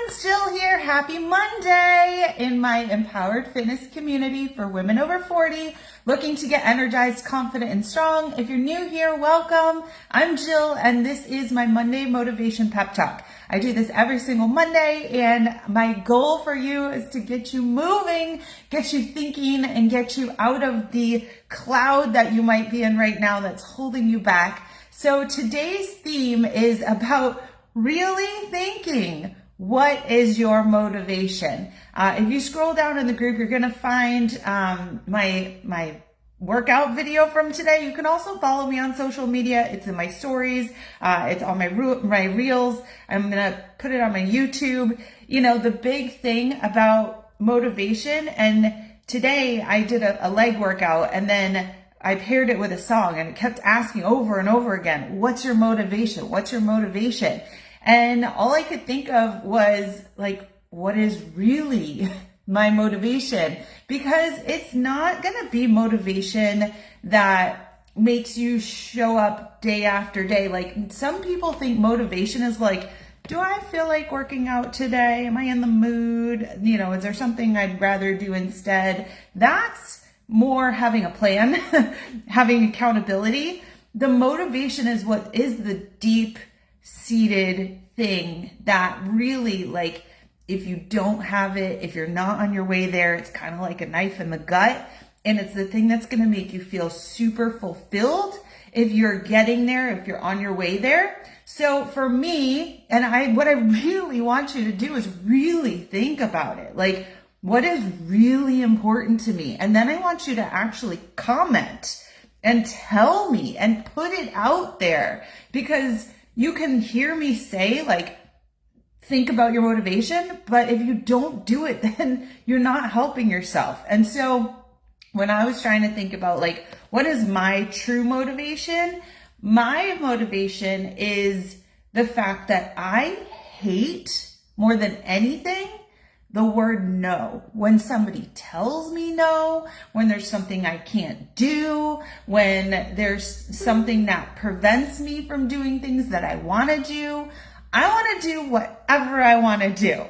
friends, Jill here. Happy Monday in my empowered fitness community for women over 40, looking to get energized, confident, and strong. If you're new here, welcome. I'm Jill, and this is my Monday Motivation Pep Talk. I do this every single Monday, and my goal for you is to get you moving, get you thinking, and get you out of the cloud that you might be in right now that's holding you back. So today's theme is about really thinking, what is your motivation? If you scroll down in the group, you're going to find my workout video from today. You can also follow me on social media. It's in my stories. It's on my reels. I'm going to put it on my YouTube. You know, the big thing about motivation, and today I did a leg workout, and then I paired it with a song, and it kept asking over and over again, what's your motivation? What's your motivation? And all I could think of was like, what is really my motivation? Because it's not going to be motivation that makes you show up day after day. Like, some people think motivation is like, do I feel like working out today? Am I in the mood? You know, is there something I'd rather do instead? That's more having a plan, having accountability. The motivation is what is the deep seated thing that really, like, if you don't have it, if you're not on your way there, it's kind of like a knife in the gut. And it's the thing that's going to make you feel super fulfilled if you're getting there, if you're on your way there. So for me, and what I really want you to do is really think about it. Like, what is really important to me? And then I want you to actually comment and tell me and put it out there, because you can hear me say, like, think about your motivation, but if you don't do it, then you're not helping yourself. And so when I was trying to think about, like, what is my true motivation? My motivation is the fact that I hate more than anything the word no. When somebody tells me no, when there's something I can't do, when there's something that prevents me from doing things that I want to do, I want to do whatever I want to do.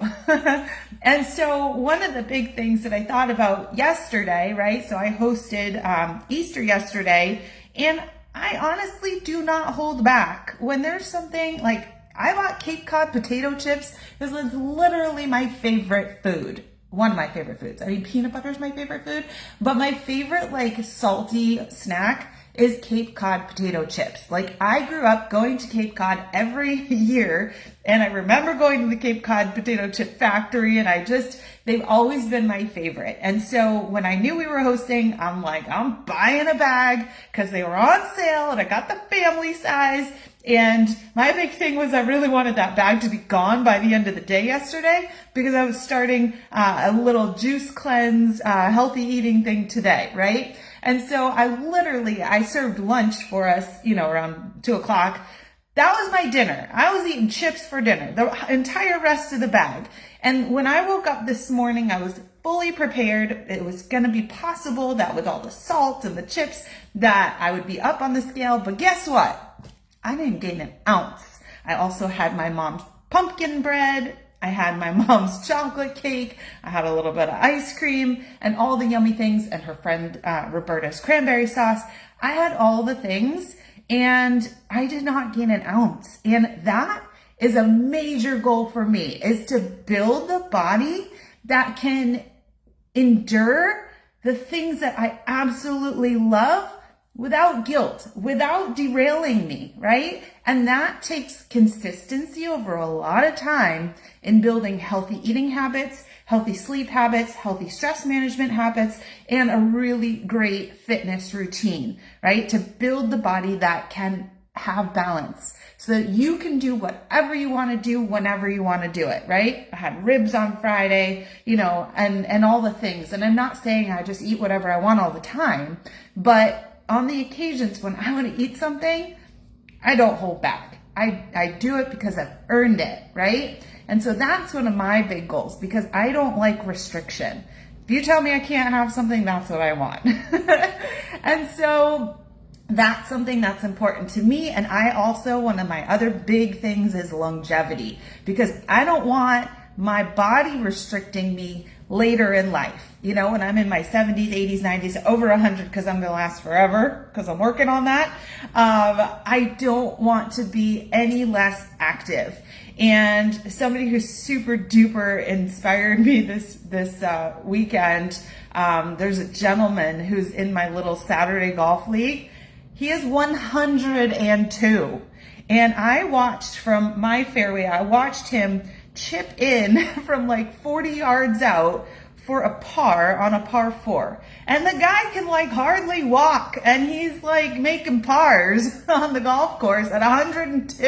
And so one of the big things that I thought about yesterday, right? So I hosted Easter yesterday, and I honestly do not hold back. When there's something like, I bought Cape Cod potato chips. This is literally my favorite food. One of my favorite foods. I mean, peanut butter is my favorite food, but my favorite, like, salty snack is Cape Cod potato chips. Like, I grew up going to Cape Cod every year, and I remember going to the Cape Cod potato chip factory, and they've always been my favorite. And so when I knew we were hosting, I'm like, I'm buying a bag because they were on sale, and I got the family size. And my big thing was I really wanted that bag to be gone by the end of the day yesterday, because I was starting a little juice cleanse, healthy eating thing today, right? And so I served lunch for us, around 2:00. That was my dinner. I was eating chips for dinner, the entire rest of the bag. And when I woke up this morning, I was fully prepared. It was going to be possible that with all the salt and the chips that I would be up on the scale. But guess what? I didn't gain an ounce. I also had my mom's pumpkin bread. I had my mom's chocolate cake. I had a little bit of ice cream and all the yummy things, and her friend Roberta's cranberry sauce. I had all the things, and I did not gain an ounce. And that is a major goal for me, is to build the body that can endure the things that I absolutely love without guilt, without derailing me, right? And that takes consistency over a lot of time in building healthy eating habits, healthy sleep habits, healthy stress management habits, and a really great fitness routine, right? To build the body that can have balance so that you can do whatever you want to do whenever you want to do it, right? I had ribs on Friday, and all the things. And I'm not saying I just eat whatever I want all the time, but on the occasions when I want to eat something, I don't hold back. I do it because I've earned it, right? And so that's one of my big goals, because I don't like restriction. If you tell me I can't have something, that's what I want. And so that's something that's important to me. And I also, one of my other big things is longevity, because I don't want my body restricting me later in life. You know, when I'm in my 70s, 80s, 90s, over 100, because I'm going to last forever, because I'm working on that. I don't want to be any less active. And somebody who's super duper inspired me this weekend, there's a gentleman who's in my little Saturday golf league. He is 102. And I watched from my fairway, I watched him chip in from like 40 yards out for a par on a par 4. And the guy can like hardly walk, and he's like making pars on the golf course at 102.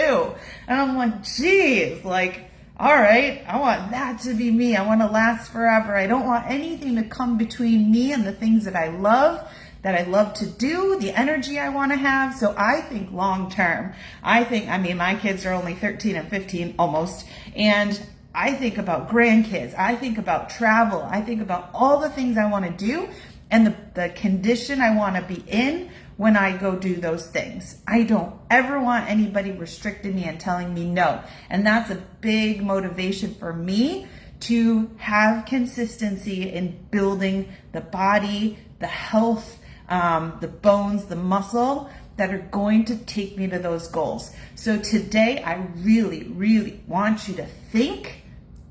And I'm like, geez, like, all right, I want that to be me. I want to last forever. I don't want anything to come between me and the things that I love to do, the energy I want to have. So I think long term, I mean, my kids are only 13 and 15 almost. And I think about grandkids. I think about travel. I think about all the things I want to do and the condition I want to be in when I go do those things. I don't ever want anybody restricting me and telling me no. And that's a big motivation for me to have consistency in building the body, the health, the bones, the muscle that are going to take me to those goals. So today, I really, really want you to think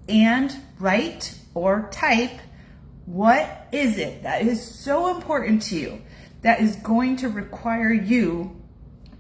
and write or type, what is it that is so important to you that is going to require you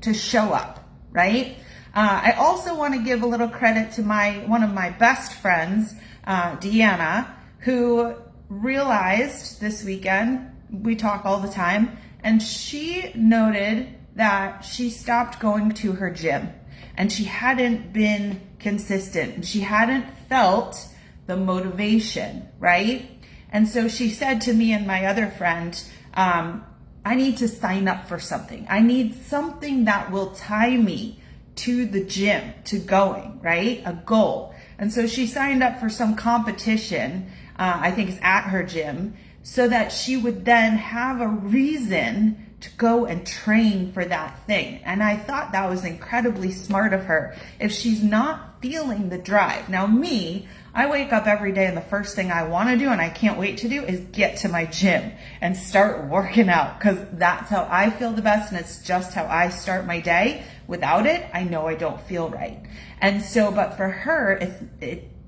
to show up, right? I also want to give a little credit to one of my best friends, Deanna, who realized this weekend, we talk all the time, and she noted that she stopped going to her gym and she hadn't been consistent and she hadn't felt the motivation, right? And so she said to me and my other friend, I need to sign up for something. I need something that will tie me to the gym, to going, right? A goal. And so she signed up for some competition, I think it's at her gym, so that she would then have a reason to go and train for that thing. And I thought that was incredibly smart of her. If she's not feeling the drive. Now me, I wake up every day and the first thing I want to do, and I can't wait to do, is get to my gym and start working out, because that's how I feel the best, and it's just how I start my day. Without it, I know I don't feel right. And so, but for her,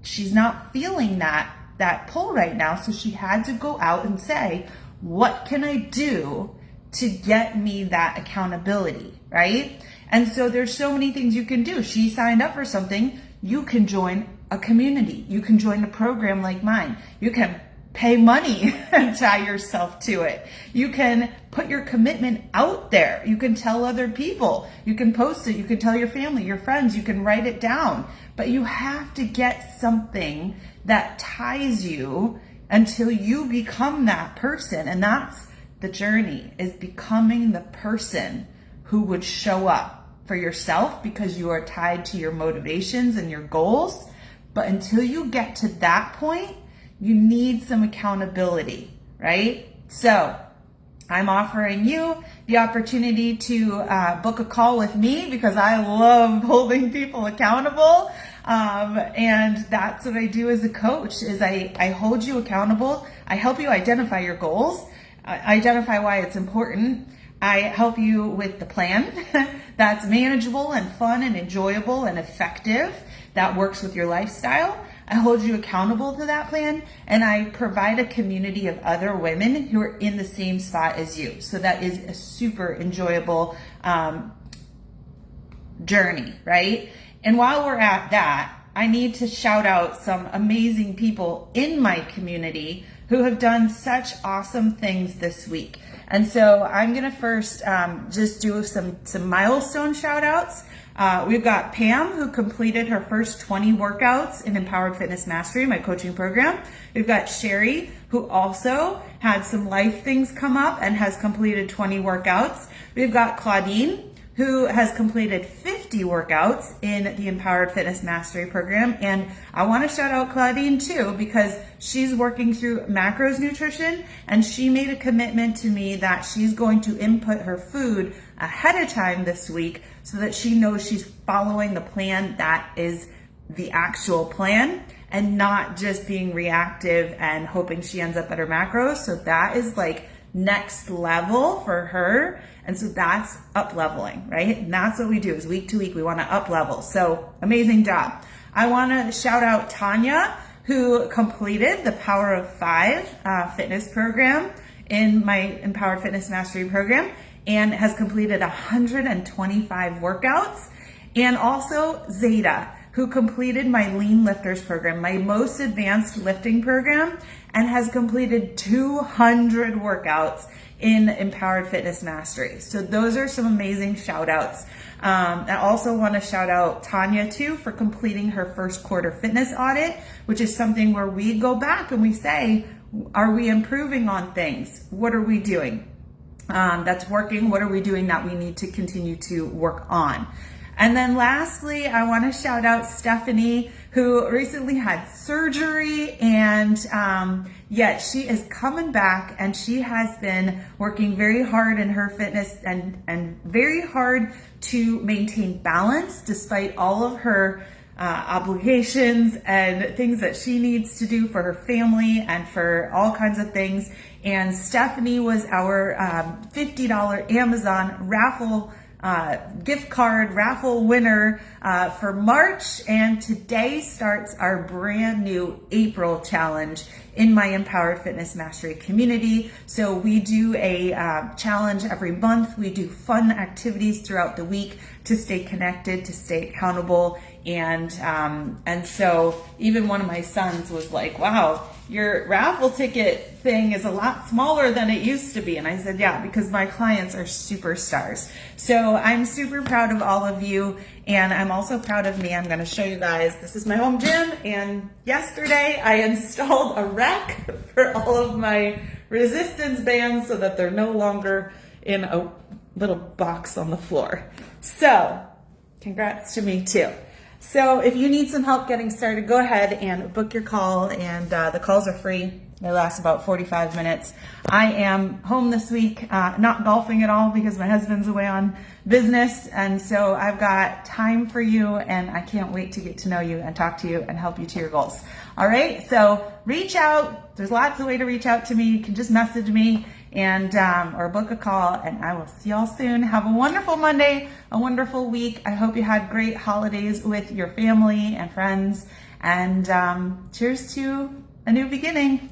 she's not feeling that pull right now, so she had to go out and say, what can I do to get me that accountability, right? And so there's so many things you can do. She signed up for something. You can join a community. You can join a program like mine. You can pay money and tie yourself to it. You can put your commitment out there. You can tell other people. You can post it. You can tell your family, your friends. You can write it down. But you have to get something that ties you until you become that person. And that's the journey, is becoming the person who would show up for yourself because you are tied to your motivations and your goals. But until you get to that point, you need some accountability, right? So I'm offering you the opportunity to book a call with me, because I love holding people accountable. And that's what I do as a coach, is I hold you accountable. I help you identify your goals, identify why it's important. I help you with the plan that's manageable and fun and enjoyable and effective, that works with your lifestyle. I hold you accountable to that plan, and I provide a community of other women who are in the same spot as you. So that is a super enjoyable journey, right? And while we're at that, I need to shout out some amazing people in my community who have done such awesome things this week. And so I'm going to first just do some milestone shout outs. We've got Pam, who completed her first 20 workouts in Empowered Fitness Mastery, my coaching program. We've got Sherry, who also had some life things come up and has completed 20 workouts. We've got Claudine, who has completed 50 workouts in the Empowered Fitness Mastery program. And I want to shout out Claudine too, because she's working through macros nutrition, and she made a commitment to me that she's going to input her food ahead of time this week so that she knows she's following the plan that is the actual plan, and not just being reactive and hoping she ends up at her macros. So that is like next level for her. And so that's up leveling, right? And that's what we do is week to week, we want to up level. So amazing job. I want to shout out Tanya, who completed the Power of Five fitness program in my Empowered Fitness Mastery program and has completed 125 workouts. And also Zeta, who completed my Lean Lifters program, my most advanced lifting program, and has completed 200 workouts in Empowered Fitness Mastery. So those are some amazing shout outs. I also want to shout out Tanya too for completing her first quarter fitness audit, which is something where we go back and we say, are we improving on things? What are we doing that's working? What are we doing that we need to continue to work on? And then lastly, I want to shout out Stephanie, who recently had surgery, and yet she is coming back, and she has been working very hard in her fitness and very hard to maintain balance despite all of her obligations and things that she needs to do for her family and for all kinds of things. And Stephanie was our $50 Amazon raffle gift card raffle winner for March, and today starts our brand new April challenge in my Empowered Fitness Mastery community. So we do a challenge every month. We do fun activities throughout the week to stay connected, to stay accountable, and so even one of my sons was like, wow, your raffle ticket thing is a lot smaller than it used to be. And I said, yeah, because my clients are superstars. So I'm super proud of all of you. And I'm also proud of me. I'm going to show you guys. This is my home gym. And yesterday I installed a rack for all of my resistance bands so that they're no longer in a little box on the floor. So congrats to me too. So if you need some help getting started, go ahead and book your call, and the calls are free. They last about 45 minutes. I am home this week, not golfing at all because my husband's away on business, and so I've got time for you, and I can't wait to get to know you and talk to you and help you to your goals. All right, so reach out. There's lots of ways to reach out to me. You can just message me and or book a call, and I will see y'all soon. Have a wonderful Monday, a wonderful week. I hope you had great holidays with your family and friends, and cheers to a new beginning.